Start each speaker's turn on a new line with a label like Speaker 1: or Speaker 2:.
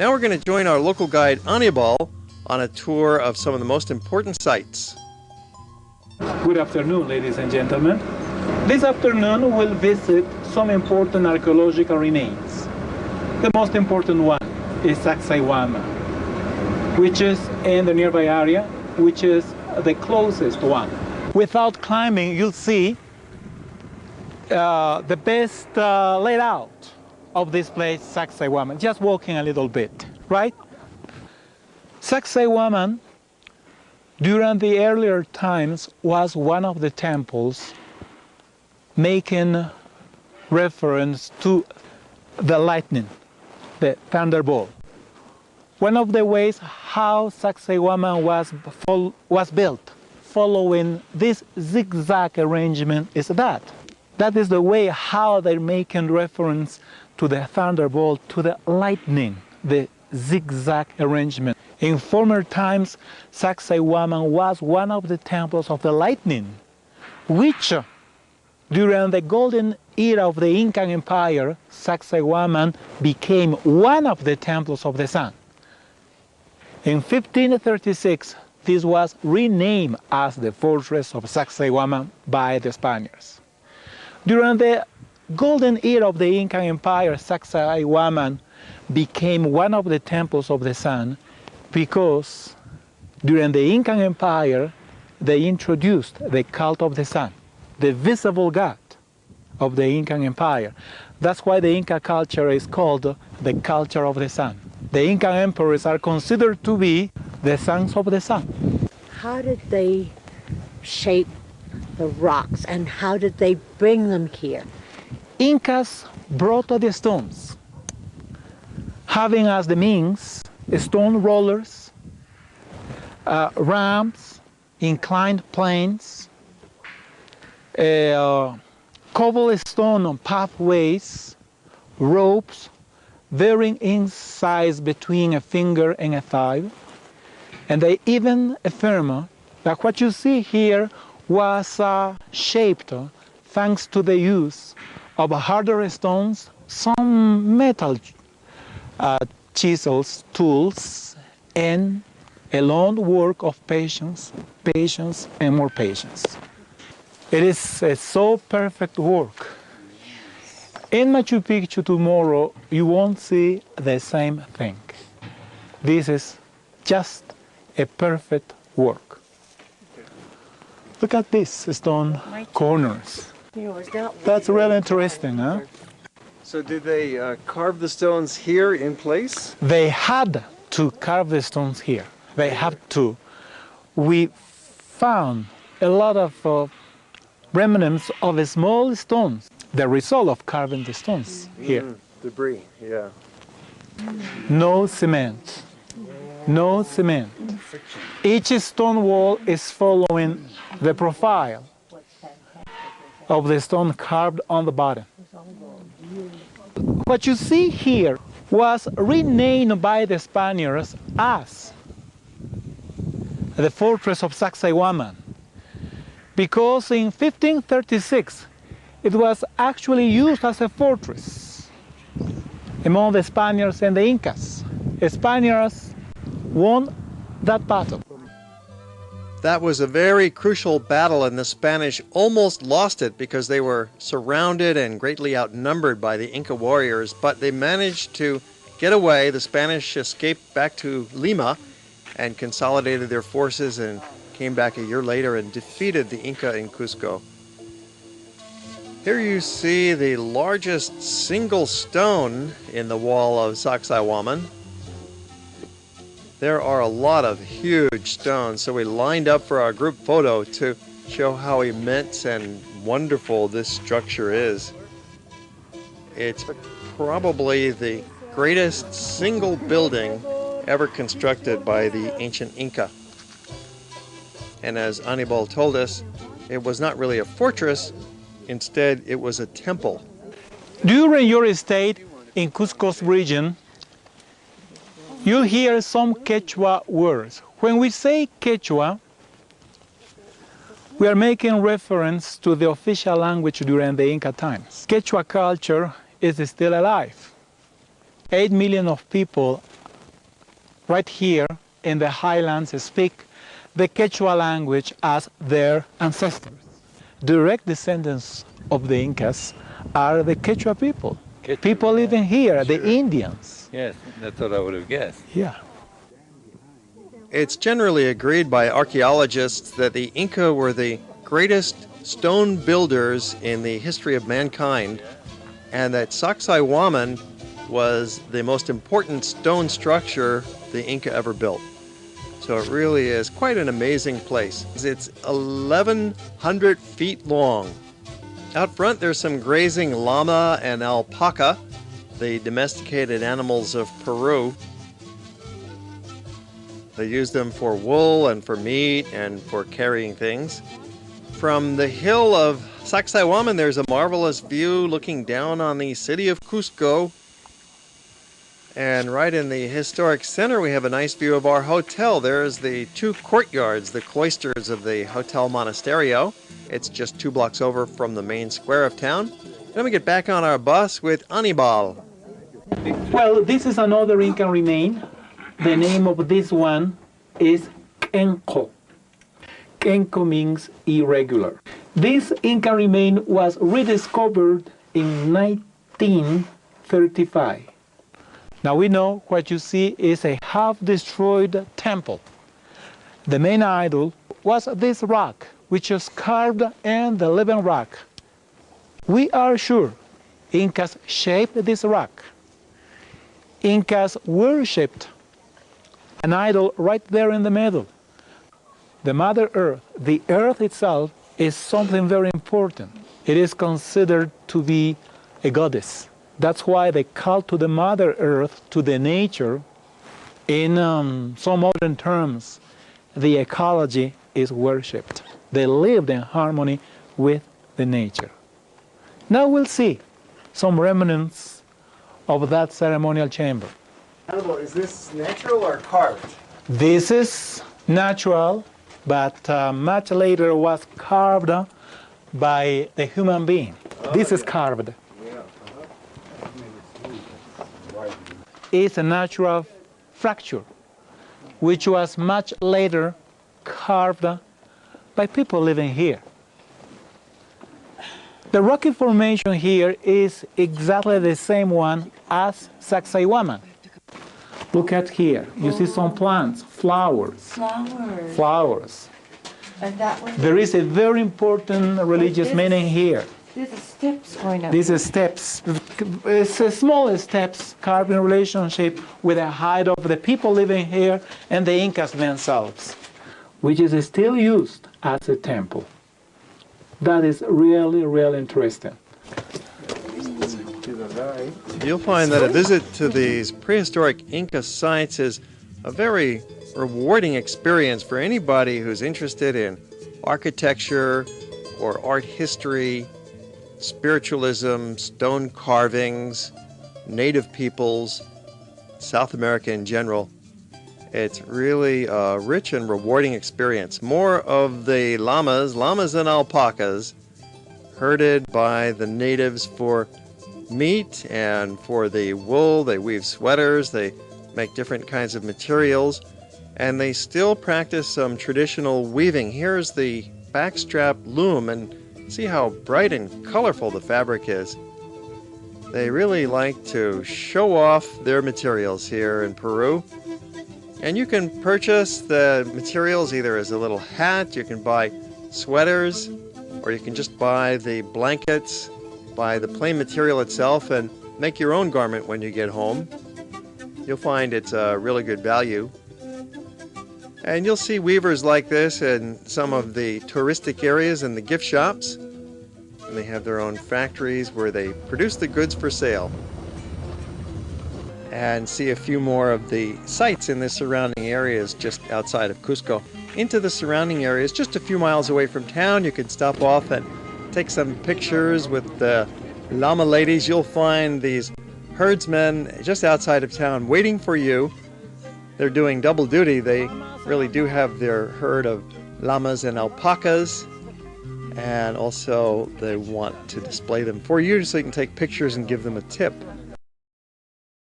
Speaker 1: Now we're going to join our local guide Anibal on a tour of some of the most important sites.
Speaker 2: Good afternoon, ladies and gentlemen. This afternoon we'll visit some important archaeological remains. The most important one is Saqsayhuaman, which is in the nearby area, which is the closest one. Without climbing, you'll see the best layout of this place, Saqsayhuaman, just walking a little bit, right? Saqsayhuaman, during the earlier times, was one of the temples making reference to the lightning, the thunderbolt. One of the ways how Saqsayhuaman was built, following this zigzag arrangement, is that. That is the way how they're making reference to the thunderbolt, to the lightning, the zigzag arrangement. In former times, Saqsayhuaman was one of the temples of the lightning, which during the golden era of the Inca Empire, Saqsayhuaman became one of the temples of the sun. In 1536, this was renamed as the Fortress of Saksaywaman by the Spaniards. During the golden era of the Inca Empire, Saqsayhuaman became one of the temples of the sun because during the Inca Empire they introduced the cult of the sun, the visible god of the Inca Empire. That's why the Inca culture is called the culture of the sun. The Inca emperors are considered to be the sons of the sun.
Speaker 3: How did they shape the rocks and how did they bring them here?
Speaker 2: Incas brought the stones, having as the means stone rollers, ramps, inclined planes, cobblestone pathways, ropes varying in size between a finger and a thigh. And they even affirm that what you see here was shaped thanks to the use of harder stones, some metal chisels, tools, and a long work of patience, and more patience. It is a so perfect work. In Machu Picchu tomorrow, you won't see the same thing. This is just a perfect work. Look at this stone corners. That's really interesting, huh?
Speaker 1: So did they carve the stones here in place?
Speaker 2: They had to carve the stones here. They have to. We found a lot of remnants of small stones, the result of carving the stones here.
Speaker 1: Debris, yeah.
Speaker 2: No cement. No cement. Each stone wall is following the profile of the stone carved on the bottom. What you see here was renamed by the Spaniards as the Fortress of Saksaywaman, because in 1536 it was actually used as a fortress among the Spaniards and the Incas. The Spaniards won that battle.
Speaker 1: That was a very crucial battle, and the Spanish almost lost it because they were surrounded and greatly outnumbered by the Inca warriors, but they managed to get away. The Spanish escaped back to Lima and consolidated their forces and came back a year later and defeated the Inca in Cusco. Here you see the largest single stone in the wall of Saksayhuaman. There are a lot of huge stones, so we lined up for our group photo to show how immense and wonderful this structure is. It's probably the greatest single building ever constructed by the ancient Inca. And as Anibal told us, it was not really a fortress, instead it was a temple.
Speaker 2: During your stay in Cusco's region, you'll hear some Quechua words. When we say Quechua, we are making reference to the official language during the Inca times. Quechua culture is still alive. 8 million of people right here in the highlands speak the Quechua language as their ancestors. Direct descendants of the Incas are the Quechua people. People living here, the Indians.
Speaker 4: Yes, that's what I would have guessed.
Speaker 2: Yeah.
Speaker 1: It's generally agreed by archaeologists that the Inca were the greatest stone builders in the history of mankind, and that Saqsayhuaman was the most important stone structure the Inca ever built. So it really is quite an amazing place. It's 1,100 feet long. Out front there's some grazing llama and alpaca, the domesticated animals of Peru. They use them for wool and for meat and for carrying things. From the hill of Saqsaywaman, there's a marvelous view looking down on the city of Cusco. And right in the historic center, we have a nice view of our hotel. There's the two courtyards, the cloisters of the Hotel Monasterio. It's just 2 blocks over from the main square of town. Then we get back on our bus with Anibal.
Speaker 2: Well, this is another Incan remain. The name of this one is Kenco. Kenco means irregular. This Inca remain was rediscovered in 1935. Now we know what you see is a half-destroyed temple. The main idol was this rock, which is carved in the living rock. We are sure Incas shaped this rock. Incas worshipped an idol right there in the middle. The Mother Earth, the earth itself, is something very important. It is considered to be a goddess. That's why they call to the Mother Earth, to the nature, in some modern terms, the ecology is worshipped. They lived in harmony with the nature. Now we'll see some remnants of that ceremonial chamber.
Speaker 1: Is this natural or carved?
Speaker 2: This is natural, but much later was carved by the human being. This is carved. It's a natural fracture, which was much later carved by people living here. The rocky formation here is exactly the same one as Saqsayhuaman. Look at here. You see some plants, flowers. Flowers.
Speaker 5: And that one,
Speaker 2: There is a very important religious meaning here.
Speaker 5: there's a steps going up.
Speaker 2: These are steps. It's a small steps carved in relationship with the height of the people living here and the Incas themselves, which is still used as a temple. That is really, really interesting.
Speaker 1: You'll find that a visit to these prehistoric Inca sites is a very rewarding experience for anybody who's interested in architecture or art history, spiritualism, stone carvings, native peoples, South America in general. It's really a rich and rewarding experience. More of the llamas and alpacas, herded by the natives for meat and for the wool. They weave sweaters, they make different kinds of materials, and they still practice some traditional weaving. Here's the Backstrap Loom, and see how bright and colorful the fabric is. They really like to show off their materials here in Peru. And you can purchase the materials either as a little hat, you can buy sweaters, or you can just buy the blankets, buy the plain material itself, and make your own garment when you get home. You'll find it's a really good value. And you'll see weavers like this in some of the touristic areas and the gift shops. And they have their own factories where they produce the goods for sale. And see a few more of the sites in the surrounding areas just outside of Cusco. Into the surrounding areas, just a few miles away from town, you can stop off and take some pictures with the llama ladies. You'll find these herdsmen just outside of town waiting for you. They're doing double duty. They really do have their herd of llamas and alpacas, and also they want to display them for you so you can take pictures and give them a tip.